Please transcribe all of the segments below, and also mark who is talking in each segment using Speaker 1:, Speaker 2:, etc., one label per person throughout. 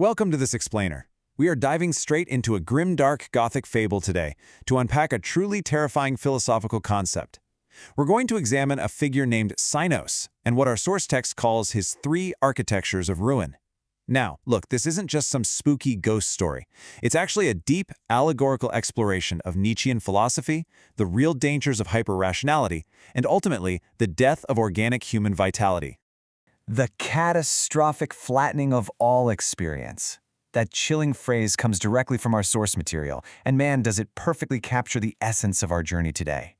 Speaker 1: Welcome to this explainer. We are diving straight into a grim-dark Gothic fable today to unpack a truly terrifying philosophical concept. We're going to examine a figure named Cynos and what our source text calls his three architectures of ruin. Now, look, this isn't just some spooky ghost story. It's actually a deep, allegorical exploration of Nietzschean philosophy, the real dangers of hyper-rationality, and ultimately, the death of organic human vitality.
Speaker 2: The catastrophic flattening of all experience. That chilling phrase comes directly from our source material, and man, does it perfectly capture the essence of our journey today.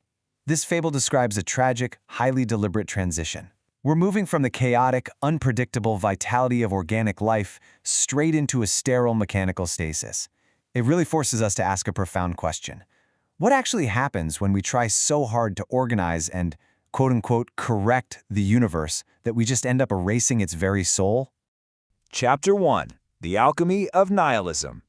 Speaker 2: This fable describes a tragic, highly deliberate transition. We're moving from the chaotic, unpredictable vitality of organic life straight into a sterile mechanical stasis. It really forces us to ask a profound question. What actually happens when we try so hard to organize and quote-unquote, correct the universe that we just end up erasing its very soul?
Speaker 3: Chapter 1. The Alchemy of Nihilism.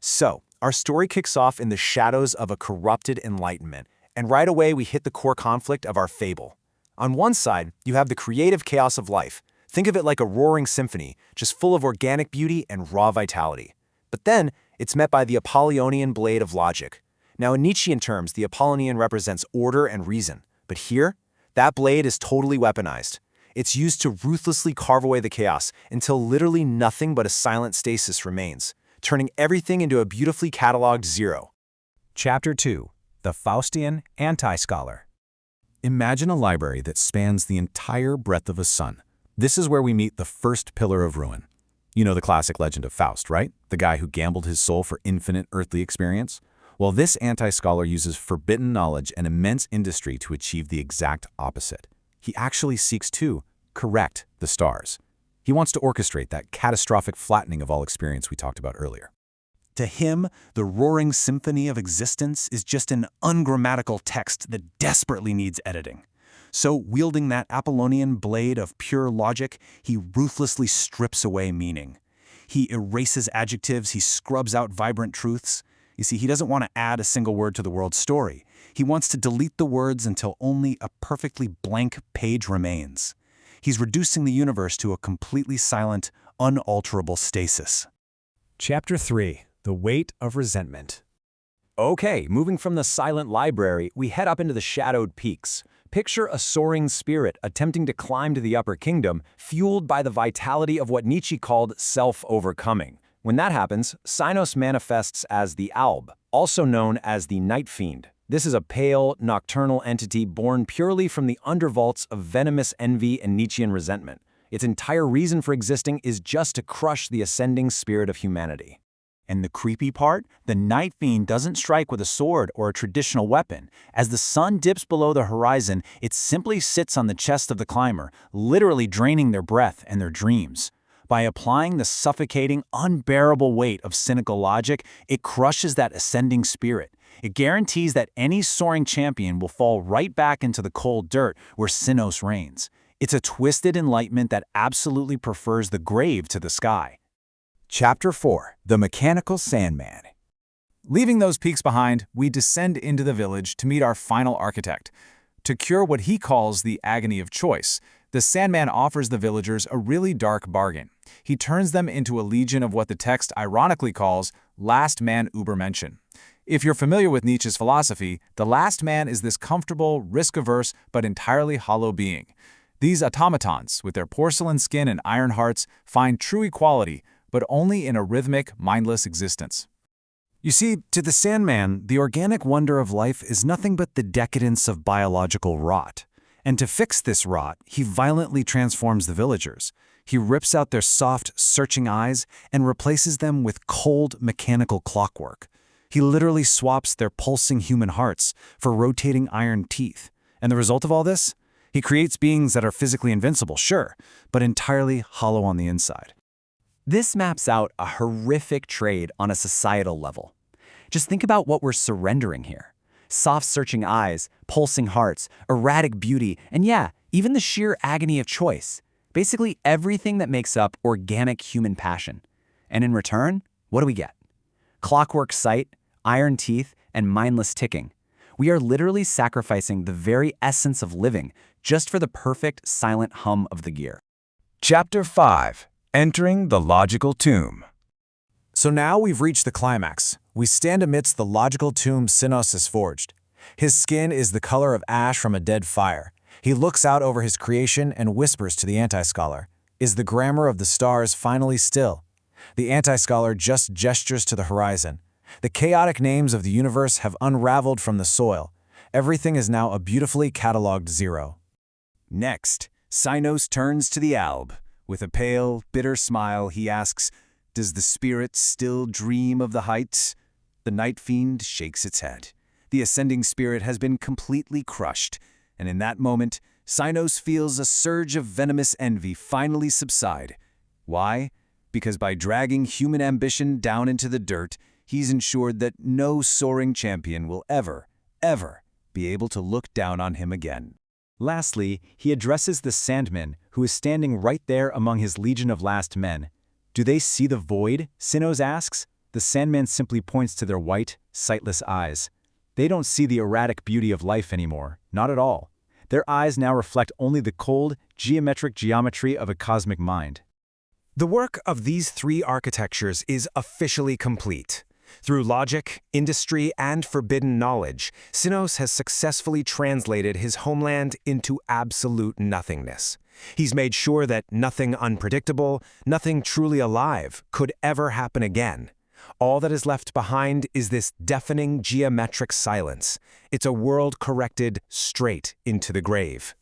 Speaker 3: So, our story kicks off in the shadows of a corrupted enlightenment, and right away we hit the core conflict of our fable. On one side, you have the creative chaos of life. Think of it like a roaring symphony, just full of organic beauty and raw vitality. But then, it's met by the Apollonian blade of logic. Now, in Nietzschean terms, the Apollonian represents order and reason. But here, that blade is totally weaponized. It's used to ruthlessly carve away the chaos until literally nothing but a silent stasis remains, turning everything into a beautifully cataloged zero.
Speaker 4: Chapter 2. The Faustian Anti-Scholar. Imagine a library that spans the entire breadth of a sun. This is where we meet the first pillar of ruin. You know the classic legend of Faust, right? The guy who gambled his soul for infinite earthly experience? Well, this anti-scholar uses forbidden knowledge and immense industry to achieve the exact opposite. He actually seeks to correct the stars. He wants to orchestrate that catastrophic flattening of all experience we talked about earlier. To him, the roaring symphony of existence is just an ungrammatical text that desperately needs editing. So, wielding that Apollonian blade of pure logic, he ruthlessly strips away meaning. He erases adjectives, he scrubs out vibrant truths. You see, he doesn't want to add a single word to the world's story. He wants to delete the words until only a perfectly blank page remains. He's reducing the universe to a completely silent, unalterable stasis.
Speaker 1: Chapter 3. The Weight of Resentment.
Speaker 3: Okay, moving from the silent library, we head up into the shadowed peaks. Picture a soaring spirit attempting to climb to the upper kingdom, fueled by the vitality of what Nietzsche called self-overcoming. When that happens, Cynos manifests as the Alb, also known as the Night Fiend. This is a pale, nocturnal entity born purely from the undervaults of venomous envy and Nietzschean resentment. Its entire reason for existing is just to crush the ascending spirit of humanity.
Speaker 4: And the creepy part? The Night Fiend doesn't strike with a sword or a traditional weapon. As the sun dips below the horizon, it simply sits on the chest of the climber, literally draining their breath and their dreams. By applying the suffocating, unbearable weight of cynical logic, it crushes that ascending spirit. It guarantees that any soaring champion will fall right back into the cold dirt where Cynos reigns. It's a twisted enlightenment that absolutely prefers the grave to the sky.
Speaker 1: Chapter 4. The Mechanical Sandman. Leaving those peaks behind, we descend into the village to meet our final architect. To cure what he calls the agony of choice, the Sandman offers the villagers a really dark bargain. He turns them into a legion of what the text ironically calls last man Übermenschen. If you're familiar with Nietzsche's philosophy, the last man is this comfortable, risk-averse, but entirely hollow being. These automatons, with their porcelain skin and iron hearts, find true equality, but only in a rhythmic, mindless existence.
Speaker 2: You see, to the Sandman, the organic wonder of life is nothing but the decadence of biological rot. And to fix this rot, he violently transforms the villagers. He rips out their soft, searching eyes and replaces them with cold, mechanical clockwork. He literally swaps their pulsing human hearts for rotating iron teeth. And the result of all this? He creates beings that are physically invincible, sure, but entirely hollow on the inside.
Speaker 5: This maps out a horrific trade on a societal level. Just think about what we're surrendering here. Soft searching eyes, pulsing hearts, erratic beauty, and yeah, even the sheer agony of choice. Basically everything that makes up organic human passion. And in return, what do we get? Clockwork sight, iron teeth, and mindless ticking. We are literally sacrificing the very essence of living just for the perfect silent hum of the gear.
Speaker 3: Chapter 5. Entering the Logical Tomb. So now we've reached the climax. We stand amidst the logical tomb Sinos has forged. His skin is the color of ash from a dead fire. He looks out over his creation and whispers to the anti-scholar, "Is the grammar of the stars finally still?" The anti-scholar just gestures to the horizon. The chaotic names of the universe have unraveled from the soil. Everything is now a beautifully catalogued zero.
Speaker 4: Next, Sinos turns to the alb. With a pale, bitter smile, he asks, "Does the spirit still dream of the heights?" The night fiend shakes its head. The ascending spirit has been completely crushed, and in that moment, Sinos feels a surge of venomous envy finally subside. Why? Because by dragging human ambition down into the dirt, he's ensured that no soaring champion will ever be able to look down on him again. Lastly, he addresses the Sandman, who is standing right there among his legion of last men. "Do they see the void?" Sinos asks. The Sandman simply points to their white, sightless eyes. They don't see the erratic beauty of life anymore, not at all. Their eyes now reflect only the cold, geometric geometry of a cosmic mind.
Speaker 3: The work of these three architectures is officially complete. Through logic, industry, and forbidden knowledge, Sinos has successfully translated his homeland into absolute nothingness. He's made sure that nothing unpredictable, nothing truly alive, could ever happen again. All that is left behind is this deafening geometric silence. It's a world corrected straight into the grave.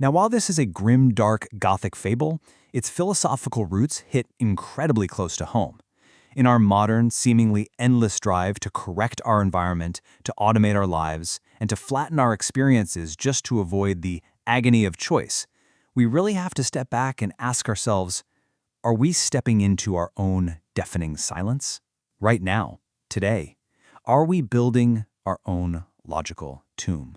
Speaker 5: Now, while this is a grim, dark, Gothic fable, its philosophical roots hit incredibly close to home. In our modern, seemingly endless drive to correct our environment, to automate our lives, and to flatten our experiences just to avoid the agony of choice, we really have to step back and ask ourselves, are we stepping into our own deafening silence? Right now, today, are we building our own logical tomb?